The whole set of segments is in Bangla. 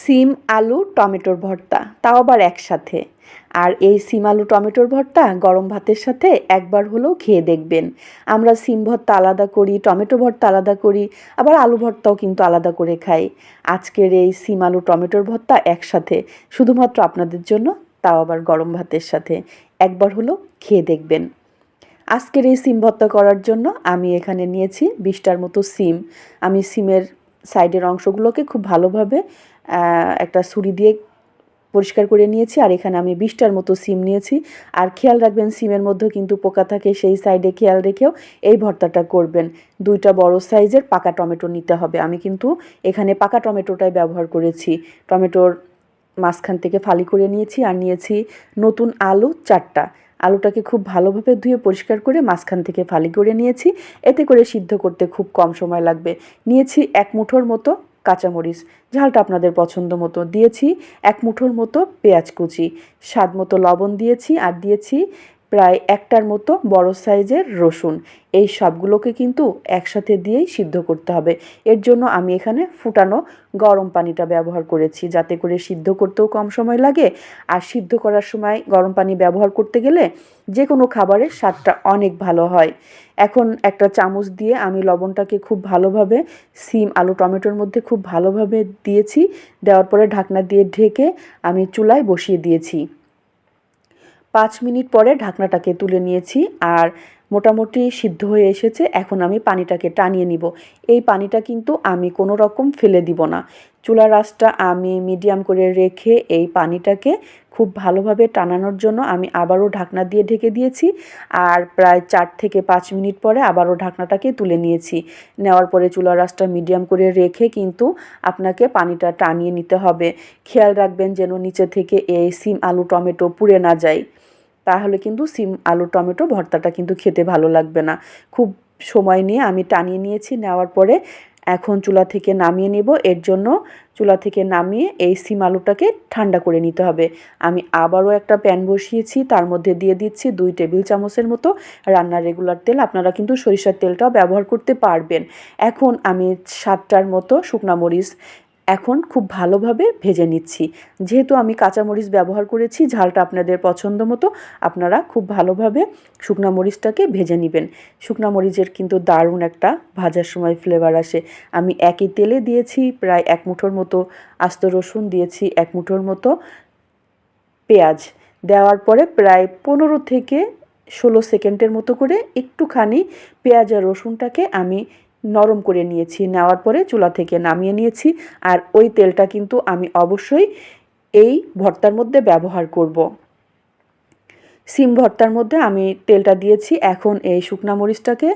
সিম আলু টমেটোর ভর্তা, তাও আবার একসাথে। আর এই সিম আলু টমেটোর ভর্তা গরম ভাতের সাথে একবার হলেও খেয়ে দেখবেন। আমরা সিম ভর্তা আলাদা করি, টমেটো ভর্তা আলাদা করি, আবার আলু ভর্তাও কিন্তু আলাদা করে খাই। আজকের এই সিম আলু টমেটোর ভর্তা একসাথে, শুধুমাত্র আপনাদের জন্য, তাও আবার গরম ভাতের সাথে। একবার হলেও খেয়ে দেখবেন। আজকের এই সিম ভর্তা করার জন্য আমি এখানে নিয়েছি 20টার মতো সিম। আমি সিমের সাইডের অংশগুলোকে খুব ভালোভাবে একটা ছুরি দিয়ে পরিষ্কার করে নিয়েছি। আর এখানে আমি 20টার মতো সিম নিয়েছি। আর খেয়াল রাখবেন, সিমের মধ্যেও কিন্তু পোকা থাকে, সেই সাইডে খেয়াল রেখেও এই ভর্তাটা করবেন। 2টা বড় সাইজের পাকা টমেটো নিতে হবে। আমি কিন্তু এখানে পাকা টমেটোটাই ব্যবহার করেছি। টমেটোর মাঝখান থেকে ফালি করে নিয়েছি। আর নিয়েছি নতুন আলু 4টা। আলুটাকে খুব ভালোভাবে ধুয়ে পরিষ্কার করে মাঝখান থেকে ফালি করে নিয়েছি। এতে করে সিদ্ধ করতে খুব কম সময় লাগবে। নিয়েছি 1 মুঠোর মতো কাঁচামরিচ, ঝালটা আপনাদের পছন্দ মতো। দিয়েছি 1 মুঠোর মতো পেঁয়াজ কুচি, স্বাদ মতো লবণ দিয়েছি। আর দিয়েছি প্রায় 1টার মতো বড় সাইজের রসুন। এই সবগুলোকে কিন্তু একসাথে দিয়েই সিদ্ধ করতে হবে। এর জন্য আমি এখানে ফুটানো গরম পানিটা ব্যবহার করেছি, যাতে করে সিদ্ধ করতেও কম সময় লাগে। আর সিদ্ধ করার সময় গরম পানি ব্যবহার করতে গেলে যে কোনো খাবারের স্বাদটা অনেক ভালো হয়। এখন একটা চামচ দিয়ে আমি লবণটাকে খুব ভালোভাবে সিম আলু টমেটোর মধ্যে খুব ভালোভাবে দিয়েছি। দেওয়ার পরে ঢাকনা দিয়ে ঢেকে আমি চুলায় বসিয়ে দিয়েছি। 5 মিনিট পরে ঢাকনাটাকে তুলে নিয়েছি। আর মোটামুটি সিদ্ধ হয়ে এসেছে। এখন আমি পানিটাকে টানিয়ে নিব। এই পানিটা কিন্তু আমি কোনো রকম ফেলে দিব না। চুলার আঁচটা আমি মিডিয়াম করে রেখে এই পানিটাকে খুব ভালোভাবে টানানোর জন্য আমি আবারও ঢাকনা দিয়ে ঢেকে দিয়েছি। আর প্রায় 4 থেকে 5 মিনিট পরে আবারও ঢাকনাটাকে তুলে নিয়েছি। নেওয়ার পরে চুলার আঁচটা মিডিয়াম করে রেখে কিন্তু আপনাকে পানিটা টানিয়ে নিতে হবে। খেয়াল রাখবেন যেন নিচে থেকে এই সিম আলু টমেটো পুড়ে না যায়। তাহলে কিন্তু সিম আলু টমেটো ভর্তাটা কিন্তু খেতে ভালো লাগবে না। খুব সময় নিয়ে আমি টানিয়ে নিয়েছি। নেওয়ার পরে এখন চুলা থেকে নামিয়ে নেব। এর জন্য চুলা থেকে নামিয়ে এই সিম আলুটাকে ঠান্ডা করে নিতে হবে। আমি আবারও একটা প্যান বসিয়েছি, তার মধ্যে দিয়ে দিচ্ছি 2 টেবিল চামচের মতো রান্নার রেগুলার তেল। আপনারা কিন্তু সরিষার তেলটাও ব্যবহার করতে পারবেন। এখন আমি 7টার মতো শুকনা মরিচ এখন খুব ভালোভাবে ভেজে নিচ্ছি। যেহেতু আমি কাঁচামরিচ ব্যবহার করেছি, ঝালটা আপনাদের পছন্দ মতো আপনারা খুব ভালোভাবে শুকনা মরিচটাকে ভেজে নেবেন। শুকনা মরিচের কিন্তু দারুণ একটা ভাজার সময় ফ্লেভার আসে। আমি একই তেলে দিয়েছি প্রায় 1 মুঠোর মতো আস্ত রসুন, দিয়েছি 1 মুঠোর মতো পেঁয়াজ। দেওয়ার পরে প্রায় 15 থেকে 16 সেকেন্ডের মতো করে একটুখানি পেঁয়াজ আর রসুনটাকে আমি নরম করে নিয়েছি। নেওয়ার পরে চুলা থেকে নামিয়ে নিয়েছি। আর ওই তেলটা কিন্তু আমি অবশ্যই এই ভর্তার মধ্যে ব্যবহার করব। সিম ভর্তার মধ্যে আমি তেলটা দিয়েছি। এখন এই শুকনা মরিচটাকে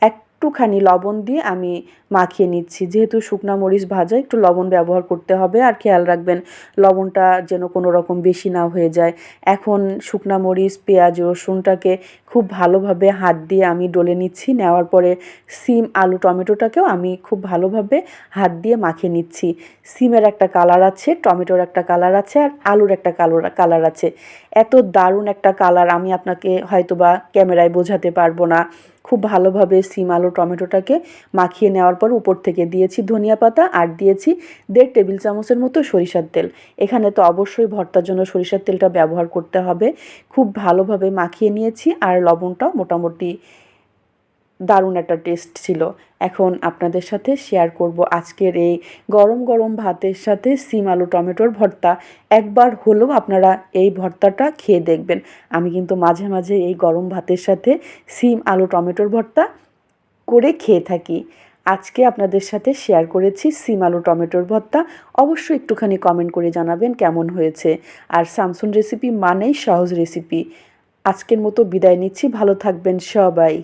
একটুখানি লবণ দিয়ে আমি মাখিয়ে নিচ্ছি। যেহেতু শুকনা মরিচ ভাজা, একটু লবণ ব্যবহার করতে হবে। আর খেয়াল রাখবেন লবণটা যেন কোনো রকম বেশি না হয়ে যায়। এখন শুকনা মরিচ, পেঁয়াজ, রসুনটাকে খুব ভালোভাবে হাত দিয়ে আমি ডলে নিচ্ছি। নেওয়ার পরে সিম আলু টমেটোটাকেও আমি খুব ভালোভাবে হাত দিয়ে মাখিয়ে নিচ্ছি। সিমের একটা কালার আছে, টমেটোর একটা কালার আছে, আর আলুর একটা কালার আছে। এত দারুণ একটা কালার আমি আপনাকে হয়তোবা ক্যামেরায় বোঝাতে পারবো না। খুব ভালোভাবে সিম আলু টমেটোটাকে মাখিয়ে নেওয়ার পর উপর থেকে দিয়েছি ধনিয়া পাতা আর দিয়েছি 1.5 টেবিল চামচের মতো সরিষার তেল। এখানে তো অবশ্যই ভর্তার জন্য সরিষার তেলটা ব্যবহার করতে হবে। খুব ভালোভাবে মাখিয়ে নিয়েছি। আর লবণটাও মোটামুটি দারুণ একটা টেস্ট ছিল। এখন আপনাদের সাথে শেয়ার করব আজকের এই গরম গরম ভাতের সাথে সিম আলু টমেটোর ভর্তা। একবার হলেও আপনারা এই ভর্তাটা খেয়ে দেখবেন। আমি কিন্তু মাঝে মাঝে এই গরম ভাতের সাথে সিম আলু টমেটোর ভর্তা করে খেয়ে থাকি। আজকে আপনাদের সাথে শেয়ার করেছি সিম আলু টমেটোর ভর্তা। অবশ্যই একটুখানি কমেন্ট করে জানাবেন কেমন হয়েছে। আর সামসুন রেসিপি মানেই সহজ রেসিপি। আজকের মতো বিদায় নিচ্ছি। ভালো থাকবেন সবাই।